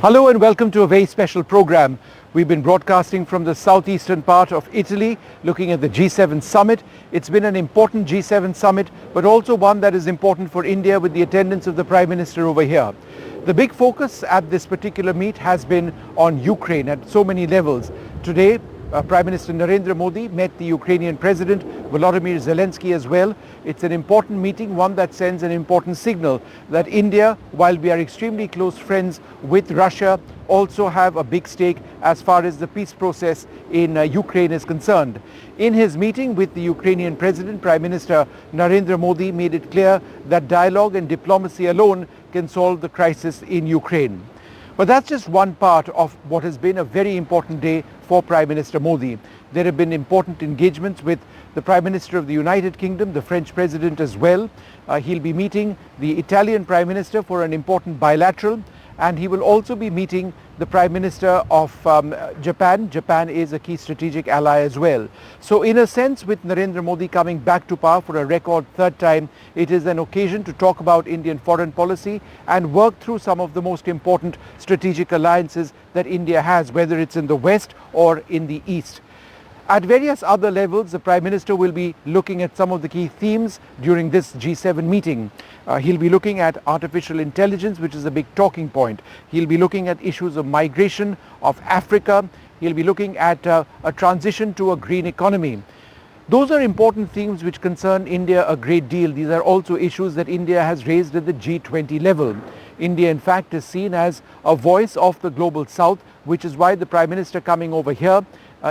Hello and welcome to a very special program. We've been broadcasting from the southeastern part of Italy, looking at the G7 summit. It's been an important G7 summit, but also one that is important for India with the attendance of the Prime Minister over here. The big focus at this particular meet has been on Ukraine at so many levels. Today, Prime Minister Narendra Modi met the Ukrainian President Volodymyr Zelensky as well. It's an important meeting, one that sends an important signal that India, while we are extremely close friends with Russia, also have a big stake as far as the peace process in Ukraine is concerned. In his meeting with the Ukrainian President, Prime Minister Narendra Modi made it clear that dialogue and diplomacy alone can solve the crisis in Ukraine. But that's just one part of what has been a very important day for Prime Minister Modi. There have been important engagements with the Prime Minister of the United Kingdom, the French President as well. He'll be meeting the Italian Prime Minister for an important bilateral, and he will also be meeting the Prime Minister of Japan. Japan is a key strategic ally as well. So in a sense, with Narendra Modi coming back to power for a record third time, it is an occasion to talk about Indian foreign policy and work through some of the most important strategic alliances that India has, whether it's in the West or in the East. At various other levels, the Prime Minister will be looking at some of the key themes during this G7 meeting. He'll be looking at artificial intelligence, which is a big talking point. He'll be looking at issues of migration, of Africa. He'll be looking at a transition to a green economy. Those are important themes which concern India a great deal. These are also issues that India has raised at the G20 level. India, in fact, is seen as a voice of the global South, which is why the Prime Minister coming over here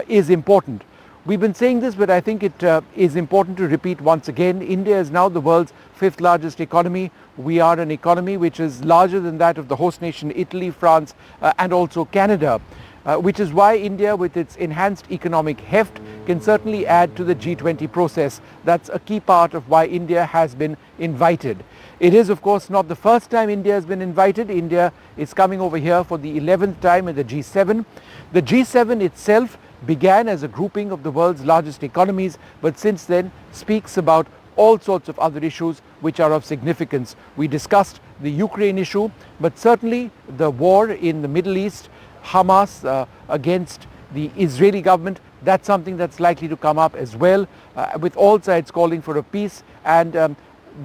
is important. We've been saying this, but I think it is important to repeat once again. India is now the world's fifth largest economy. We are an economy which is larger than that of the host nation Italy, France, and also Canada, which is why India, with its enhanced economic heft, can certainly add to the G20 process. That's a key part of why India has been invited. It is, of course, not the first time India has been invited. India is coming over here for the 11th time at the G7. The G7 itself began as a grouping of the world's largest economies, but since then speaks about all sorts of other issues which are of significance. We discussed the Ukraine issue, but certainly the war in the Middle East, Hamas against the Israeli government, that's something that's likely to come up as well, with all sides calling for a peace and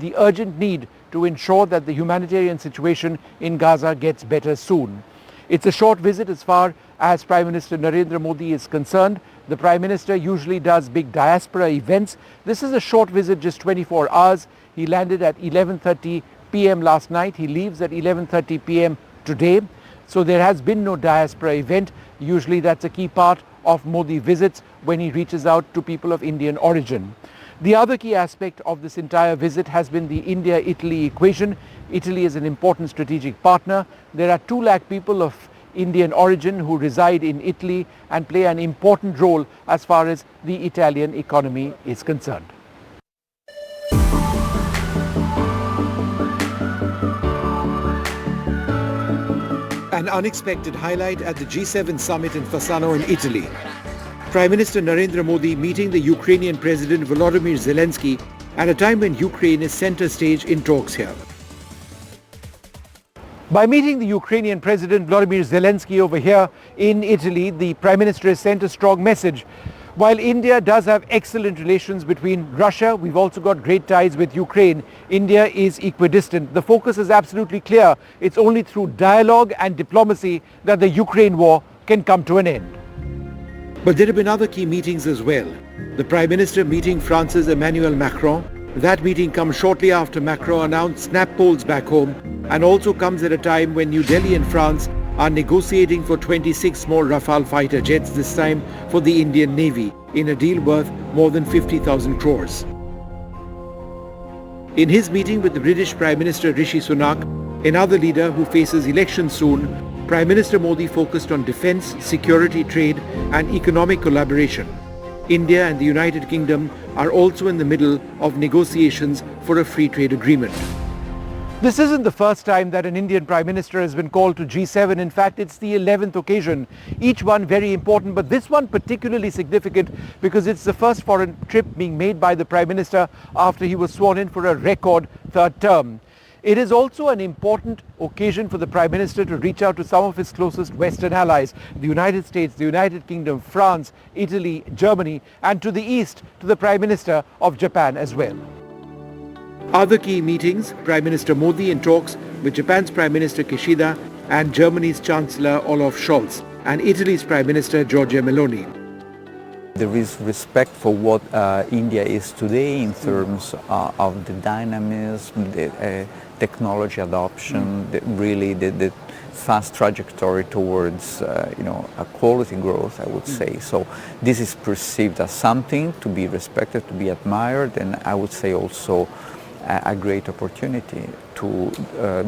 the urgent need to ensure that the humanitarian situation in Gaza gets better soon. It's a short visit as far as Prime Minister Narendra Modi is concerned. The Prime Minister usually does big diaspora events. This is a short visit, just 24 hours. He landed at 11:30 p.m. last night. He leaves at 11:30 p.m. today. So there has been no diaspora event. Usually that's a key part of Modi visits when he reaches out to people of Indian origin. The other key aspect of this entire visit has been the India-Italy equation. Italy is an important strategic partner. There are 2 lakh people of Indian origin who reside in Italy and play an important role as far as the Italian economy is concerned. An unexpected highlight at the G7 summit in Fasano in Italy. Prime Minister Narendra Modi meeting the Ukrainian President Volodymyr Zelensky at a time when Ukraine is center stage in talks here. By meeting the Ukrainian President Volodymyr Zelensky over here in Italy, the Prime Minister has sent a strong message. While India does have excellent relations between Russia, we've also got great ties with Ukraine. India is equidistant. The focus is absolutely clear. It's only through dialogue and diplomacy that the Ukraine war can come to an end. But there have been other key meetings as well. The Prime Minister meeting France's Emmanuel Macron. That meeting comes shortly after Macron announced snap polls back home, and also comes at a time when New Delhi and France are negotiating for 26 more Rafale fighter jets, this time for the Indian Navy, in a deal worth more than 50,000 crores. In his meeting with the British Prime Minister Rishi Sunak, another leader who faces election soon, Prime Minister Modi focused on defence, security, trade and economic collaboration. India and the United Kingdom are also in the middle of negotiations for a free trade agreement. This isn't the first time that an Indian Prime Minister has been called to G7. In fact, it's the 11th occasion. Each one very important, but this one particularly significant because it's the first foreign trip being made by the Prime Minister after he was sworn in for a record third term. It is also an important occasion for the Prime Minister to reach out to some of his closest Western allies, the United States, the United Kingdom, France, Italy, Germany, and to the east to the Prime Minister of Japan as well. Other key meetings, Prime Minister Modi in talks with Japan's Prime Minister Kishida and Germany's Chancellor Olaf Scholz and Italy's Prime Minister Giorgia Meloni. There is respect for what India is today in terms of the dynamism, the technology adoption, the fast trajectory towards a quality growth, I would say. So this is perceived as something to be respected, to be admired, and I would say also a great opportunity to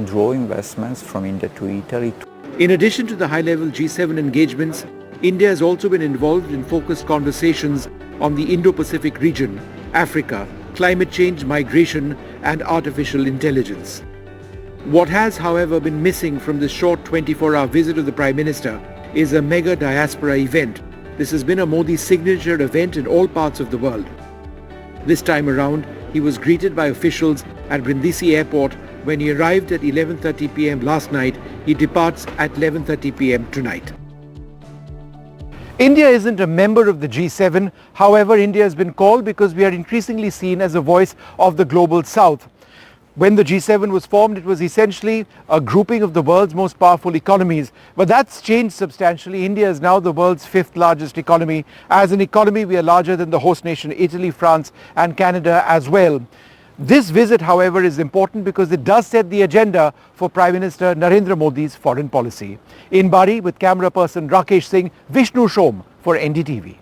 draw investments from India to Italy. In addition to the high-level G7 engagements, India has also been involved in focused conversations on the Indo-Pacific region, Africa, climate change, migration, and artificial intelligence. What has, however, been missing from this short 24-hour visit of the Prime Minister is a mega diaspora event. This has been a Modi signature event in all parts of the world. This time around, he was greeted by officials at Brindisi Airport. When he arrived at 11:30 p.m. last night, he departs at 11:30 p.m. tonight. India isn't a member of the G7. However, India has been called because we are increasingly seen as a voice of the global south. When the G7 was formed, it was essentially a grouping of the world's most powerful economies. But that's changed substantially. India is now the world's fifth largest economy. As an economy, we are larger than the host nation, Italy, France, and Canada as well. This visit, however, is important because it does set the agenda for Prime Minister Narendra Modi's foreign policy. In Bari, with camera person Rakesh Singh, Vishnu Shom for NDTV.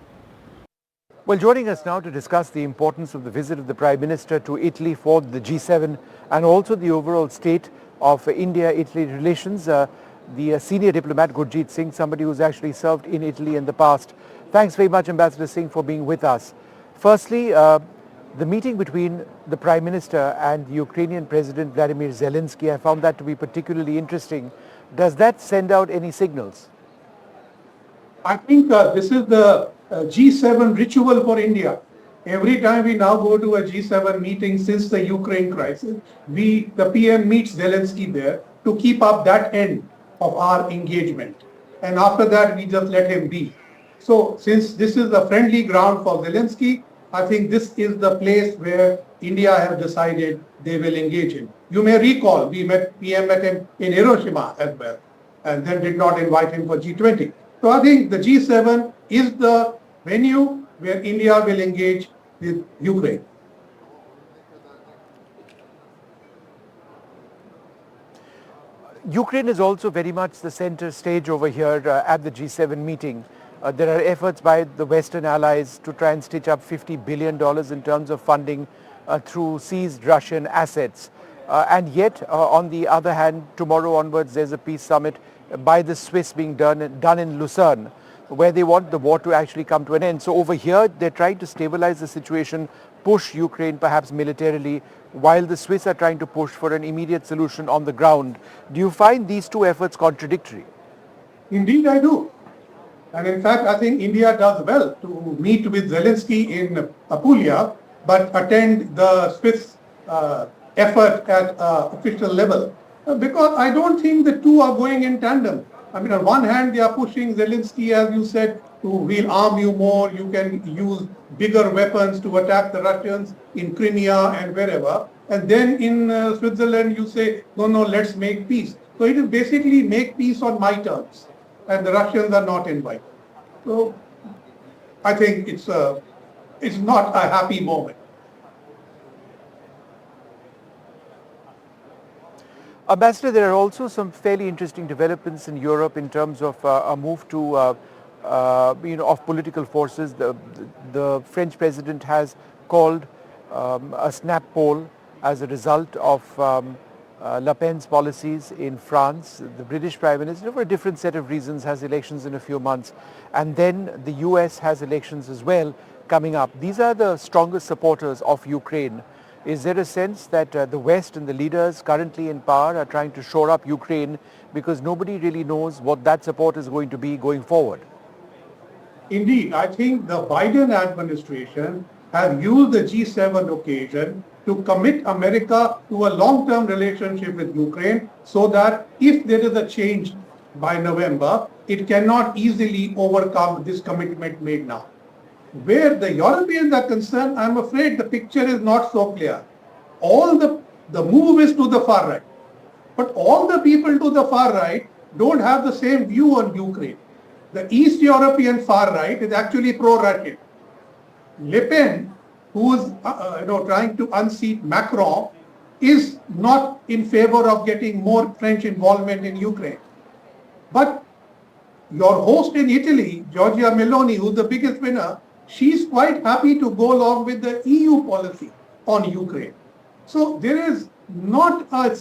Well, joining us now to discuss the importance of the visit of the Prime Minister to Italy for the G7 and also the overall state of India-Italy relations, the senior diplomat Gurjeet Singh, somebody who's actually served in Italy in the past. Thanks very much, Ambassador Singh, for being with us. Firstly, the meeting between the Prime Minister and Ukrainian President Vladimir Zelensky, I found that to be particularly interesting. Does that send out any signals? I think this is the G7 ritual for India. Every time we now go to a G7 meeting since the Ukraine crisis, the PM meets Zelensky there to keep up that end of our engagement. And after that, we just let him be. So since this is a friendly ground for Zelensky, I think this is the place where India have decided they will engage in. You may recall, PM met him in Hiroshima as well, and then did not invite him for G20. So I think the G7 is the venue where India will engage with Ukraine. Ukraine is also very much the center stage over here at the G7 meeting. There are efforts by the Western allies to try and stitch up $50 billion in terms of funding through seized Russian assets. And yet, on the other hand, tomorrow onwards, there's a peace summit by the Swiss being done in Lucerne, where they want the war to actually come to an end. So over here, they're trying to stabilize the situation, push Ukraine perhaps militarily, while the Swiss are trying to push for an immediate solution on the ground. Do you find these two efforts contradictory? Indeed, I do. And in fact, I think India does well to meet with Zelensky in Apulia, but attend the Swiss effort at official level. Because I don't think the two are going in tandem. I mean, on one hand, they are pushing Zelensky, as you said, to we'll arm you more, you can use bigger weapons to attack the Russians in Crimea and wherever. And then in Switzerland, you say, no, let's make peace. So it is basically make peace on my terms. And the Russians are not invited. So I think it's not a happy moment. Ambassador, there are also some fairly interesting developments in Europe in terms of a move to, of political forces. The French president has called a snap poll as a result of Le Pen's policies in France. The British Prime Minister, for a different set of reasons, has elections in a few months. And then the US has elections as well coming up. These are the strongest supporters of Ukraine. Is there a sense that the West and the leaders currently in power are trying to shore up Ukraine because nobody really knows what that support is going to be going forward? Indeed, I think the Biden administration have used the G7 occasion to commit America to a long-term relationship with Ukraine so that if there is a change by November, it cannot easily overcome this commitment made now. Where the Europeans are concerned, I'm afraid the picture is not so clear. All the move is to the far right. But all the people to the far right don't have the same view on Ukraine. The East European far right is actually pro-Russian. Le Pen, who is trying to unseat Macron, is not in favor of getting more French involvement in Ukraine. But your host in Italy, Giorgia Meloni, who's the biggest winner, she's quite happy to go along with the EU policy on Ukraine. So there is not a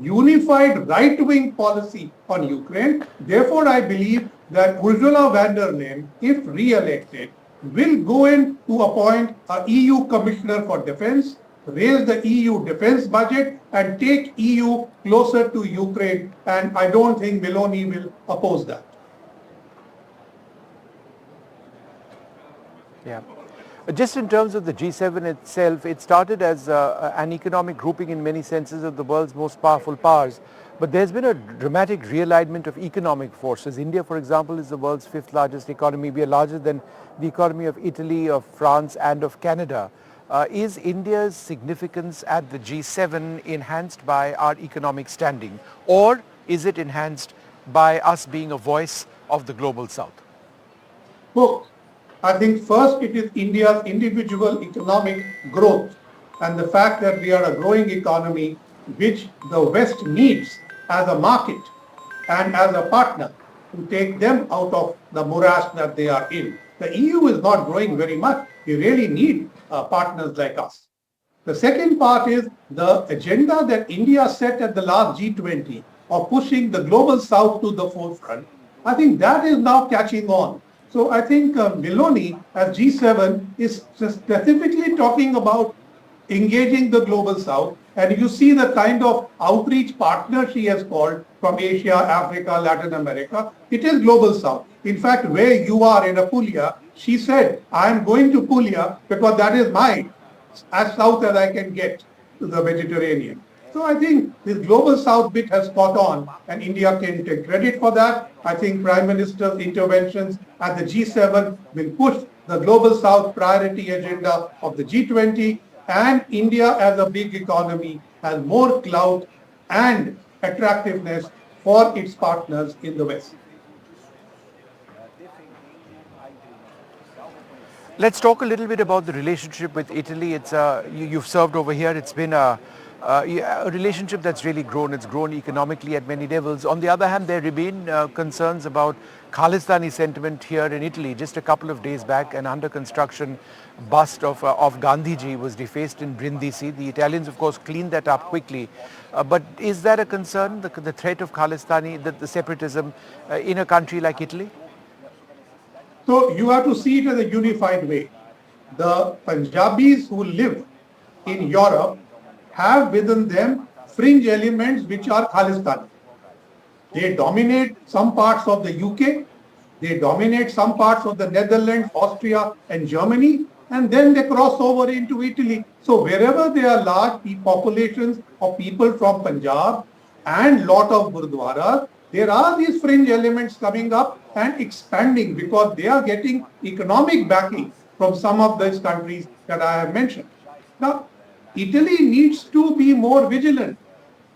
unified right-wing policy on Ukraine. Therefore, I believe that Ursula von der Leyen, if re-elected, will go in to appoint a EU commissioner for defense, raise the EU defense budget, and take EU closer to Ukraine. And I don't think Meloni will oppose that. Yeah. Just in terms of the G7 itself, it started as an economic grouping in many senses of the world's most powerful powers. But there's been a dramatic realignment of economic forces. India, for example, is the world's fifth largest economy. We are larger than the economy of Italy, of France, and of Canada. Is India's significance at the G7 enhanced by our economic standing, or is it enhanced by us being a voice of the global south? Both. I think first it is India's individual economic growth and the fact that we are a growing economy which the West needs as a market and as a partner to take them out of the morass that they are in. The EU is not growing very much. We really need partners like us. The second part is the agenda that India set at the last G20 of pushing the global south to the forefront. I think that is now catching on. So I think Meloni as G7 is specifically talking about engaging the global south. And you see the kind of outreach partner she has called from Asia, Africa, Latin America. It is global south. In fact, where you are in Apulia, she said, I am going to Apulia because that is mine, as south as I can get to the Mediterranean. So I think this global south bit has caught on and India can take credit for that. I think Prime Minister's interventions at the G7 will push the global south priority agenda of the G20, and India as a big economy has more clout and attractiveness for its partners in the West. Let's talk a little bit about the relationship with Italy. It's you've served over here. It's been a relationship that's really grown. It's grown economically at many levels. On the other hand, there remain concerns about Khalistani sentiment here in Italy. Just a couple of days back, an under construction bust of Gandhiji was defaced in Brindisi. The Italians, of course, cleaned that up quickly. But is that a concern, the threat of Khalistani, the separatism in a country like Italy? So you have to see it as a unified way. The Punjabis who live in Europe have within them fringe elements which are Khalistani. They dominate some parts of the UK, they dominate some parts of the Netherlands, Austria and Germany, and then they cross over into Italy. So wherever there are large populations of people from Punjab and lot of Gurdwaras, there are these fringe elements coming up and expanding because they are getting economic backing from some of these countries that I have mentioned. Now, Italy needs to be more vigilant.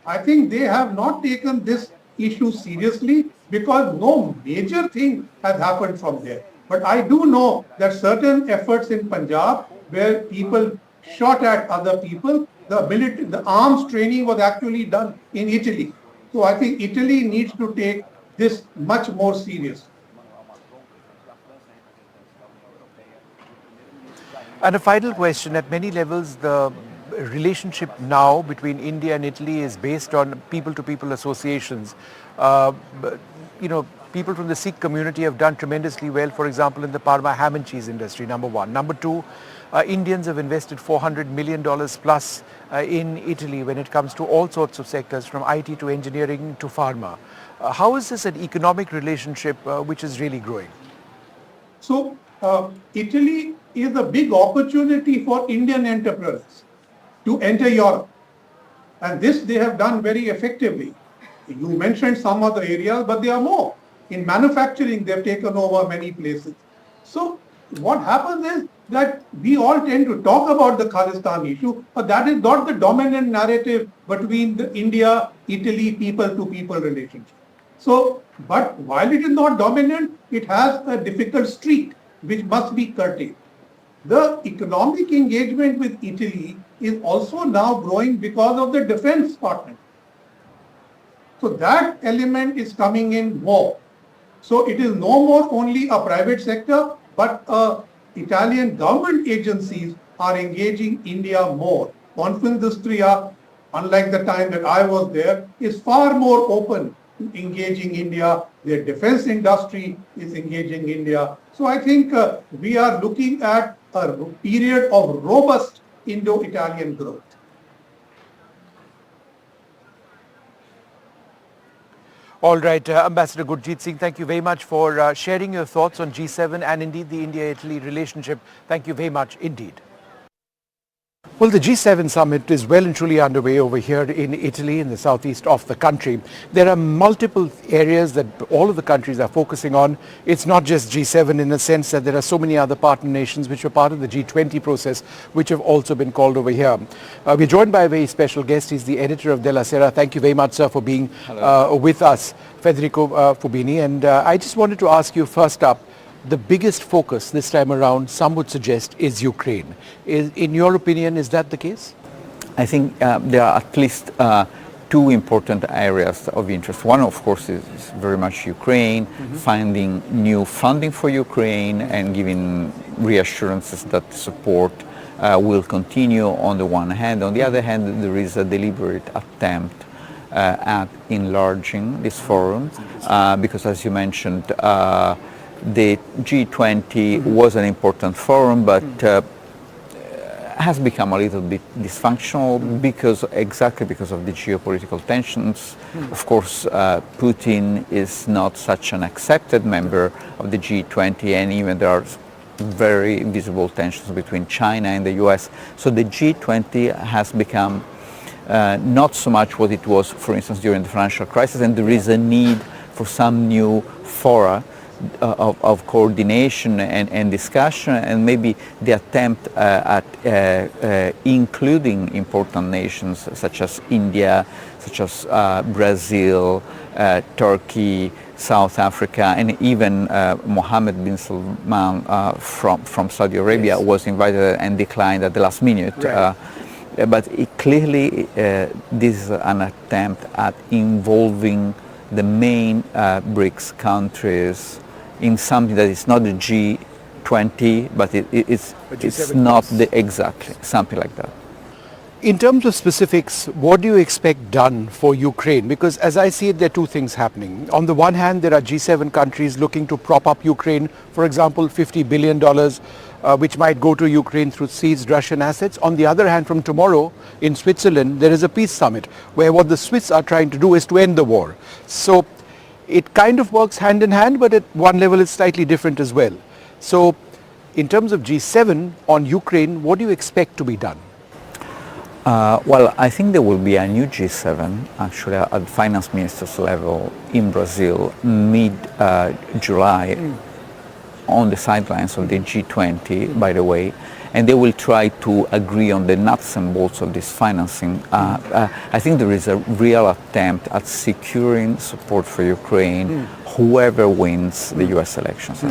I think they have not taken this issue seriously because no major thing has happened from there. But I do know that certain efforts in Punjab where people shot at other people, the arms training was actually done in Italy. So I think Italy needs to take this much more serious. And a final question, at many levels, the relationship now between India and Italy is based on people-to-people associations. People from the Sikh community have done tremendously well, for example, in the Parma ham and cheese industry, number one. Number two, Indians have invested $400 million plus in Italy when it comes to all sorts of sectors, from IT to engineering to pharma. How is this an economic relationship which is really growing? So Italy is a big opportunity for Indian entrepreneurs. to enter Europe. And this they have done very effectively. You mentioned some other areas, but there are more. In manufacturing, they've taken over many places. So what happens is that we all tend to talk about the Khalistan issue, but that is not the dominant narrative between the India-Italy people-to-people relationship. So, but while it is not dominant, it has a difficult streak which must be curtailed. The economic engagement with Italy is also now growing because of the defense partnership. So that element is coming in more. So it is no more only a private sector, but Italian government agencies are engaging India more. Confindustria, unlike the time that I was there, is far more open to engaging India. Their defense industry is engaging India. So I think we are looking at a period of robust Indo-Italian growth. All right, Ambassador Gurjeet Singh, thank you very much for sharing your thoughts on G7 and indeed the India-Italy relationship. Thank you very much indeed. Well, the G7 summit is well and truly underway over here in Italy, in the southeast of the country. There are multiple areas that all of the countries are focusing on. It's not just G7 in the sense that there are so many other partner nations which are part of the G20 process, which have also been called over here. We're joined by a very special guest. He's the editor of Della Sera. Thank you very much, sir, for being with us, Federico Fubini. And I just wanted to ask you first up, the biggest focus this time around, some would suggest, is Ukraine. In your opinion, is that the case? I think there are at least two important areas of interest. One, of course, is very much Ukraine, finding new funding for Ukraine and giving reassurances that support will continue on the one hand. On the other hand, there is a deliberate attempt at enlarging this forum because, as you mentioned, the G20 was an important forum, but has become a little bit dysfunctional exactly because of the geopolitical tensions. Of course, Putin is not such an accepted member of the G20, and even there are very visible tensions between China and the US. So the G20 has become not so much what it was, for instance, during the financial crisis, and there is a need for some new fora of coordination and discussion, and maybe the attempt at including important nations such as India, such as Brazil, Turkey, South Africa, and even Mohammed bin Salman from Saudi Arabia was invited and declined at the last minute. Right. But clearly this is an attempt at involving the main BRICS countries in something that is not the G20, but it's not exactly something like that. In terms of specifics, what do you expect done for Ukraine? Because as I see it, there are two things happening. On the one hand, there are G7 countries looking to prop up Ukraine, for example, $50 billion, which might go to Ukraine through seized Russian assets. On the other hand, from tomorrow in Switzerland, there is a peace summit where what the Swiss are trying to do is to end the war. So it kind of works hand in hand, but at one level it's slightly different as well. So in terms of G7 on Ukraine, what do you expect to be done? Well, I think there will be a new G7, actually, at finance ministers level in Brazil mid-July on the sidelines of the G20, by the way, and they will try to agree on the nuts and bolts of this financing. I think there is a real attempt at securing support for Ukraine, whoever wins the US elections,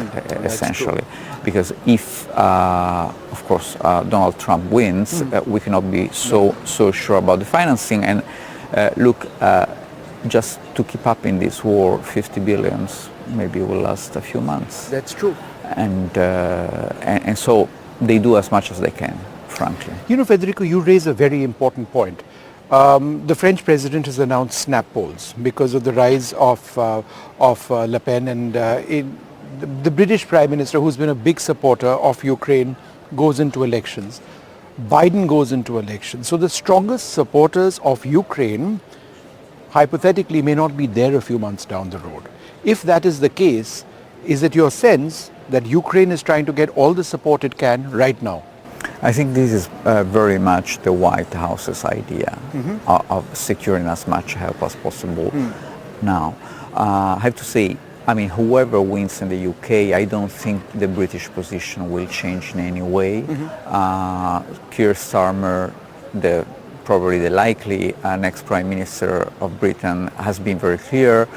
essentially. Because if, of course, Donald Trump wins, we cannot be so sure about the financing. And look, just to keep up in this war, 50 billions maybe will last a few months. That's true. And so they do as much as they can, frankly. You know, Federico, you raise a very important point. The French president has announced snap polls because of the rise of Le Pen, and the British Prime Minister, who's been a big supporter of Ukraine, goes into elections. Biden goes into elections. So the strongest supporters of Ukraine, hypothetically, may not be there a few months down the road. If that is the case, is it your sense that Ukraine is trying to get all the support it can right now? I think this is very much the White House's idea of securing as much help as possible. Now, I have to say, I mean, whoever wins in the UK, I don't think the British position will change in any way. Keir Starmer, probably the likely next Prime Minister of Britain, has been very clear.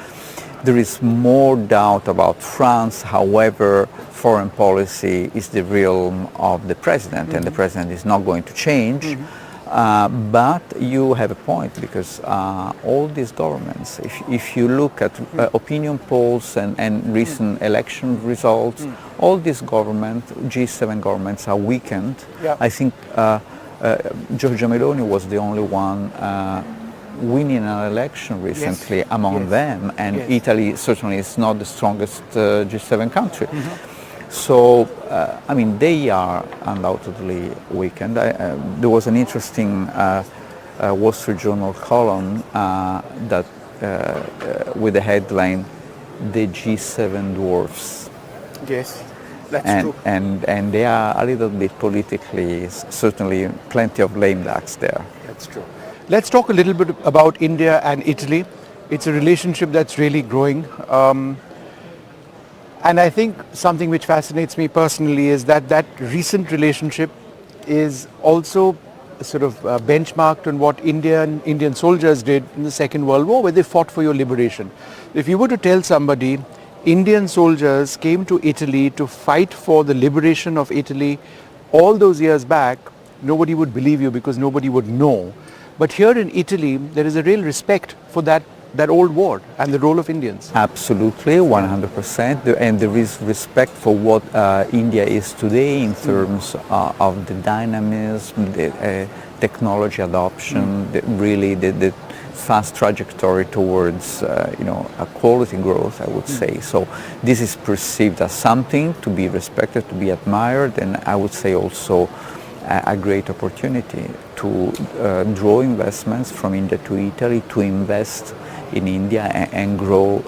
There is more doubt about France. However, foreign policy is the realm of the president, and the president is not going to change. But you have a point, because all these governments, if you look at opinion polls and recent election results, all these governments, G7 governments, are weakened. I think Giorgia Meloni was the only one winning an election recently among them, and Italy certainly is not the strongest G7 country. So, I mean, they are undoubtedly weakened. There was an interesting Wall Street Journal column that with the headline, "The G7 Dwarfs." Yes, that's true. And they are a little bit politically, certainly plenty of lame ducks there. That's true. Let's talk a little bit about India and Italy. It's a relationship that's really growing. And I think something which fascinates me personally is that recent relationship is also sort of benchmarked on what Indian soldiers did in the Second World War, where they fought for your liberation. If you were to tell somebody Indian soldiers came to Italy to fight for the liberation of Italy all those years back, nobody would believe you, because nobody would know. But here in Italy, there is a real respect for that old war and the role of Indians. Absolutely, 100%. And there is respect for what India is today in terms of the dynamism, the technology adoption, the fast trajectory towards a quality growth, I would say. So this is perceived as something to be respected, to be admired, and I would say also a great opportunity to draw investments from India to Italy, to invest in India and grow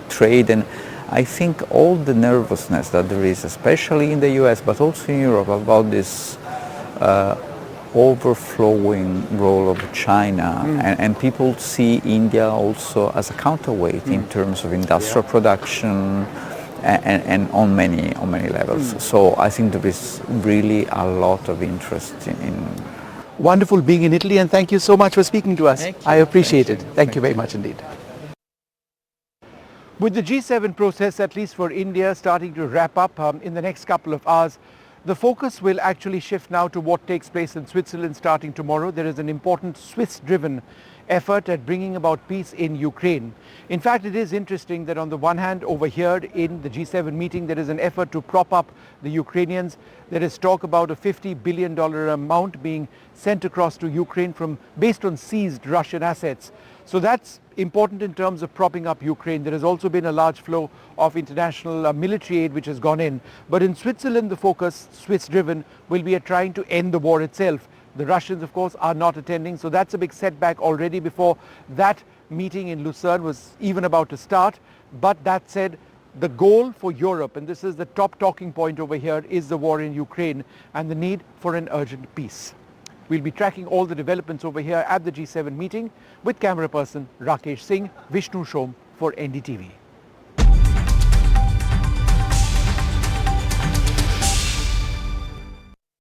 trade. And I think all the nervousness that there is, especially in the US, but also in Europe, about this overflowing role of China, and people see India also as a counterweight in terms of industrial production and on many levels. So I think there is really a lot of interest in Wonderful being in Italy, and thank you so much for speaking to us. I appreciate it. Thank you very much indeed. With the G7 process, at least for India, starting to wrap up in the next couple of hours, the focus will actually shift now to what takes place in Switzerland starting tomorrow. There is an important Swiss-driven effort at bringing about peace in Ukraine. In fact, it is interesting that on the one hand, over here in the G7 meeting, there is an effort to prop up the Ukrainians. There is talk about a $50 billion amount being sent across to Ukraine based on seized Russian assets. So that's important in terms of propping up Ukraine. There has also been a large flow of international military aid which has gone in. But in Switzerland, the focus, Swiss-driven, will be at trying to end the war itself. The Russians, of course, are not attending, so that's a big setback already before that meeting in Lucerne was even about to start. But that said, the goal for Europe, and this is the top talking point over here, is the war in Ukraine and the need for an urgent peace. We'll be tracking all the developments over here at the G7 meeting with camera person Rakesh Singh, Vishnu Shom for NDTV.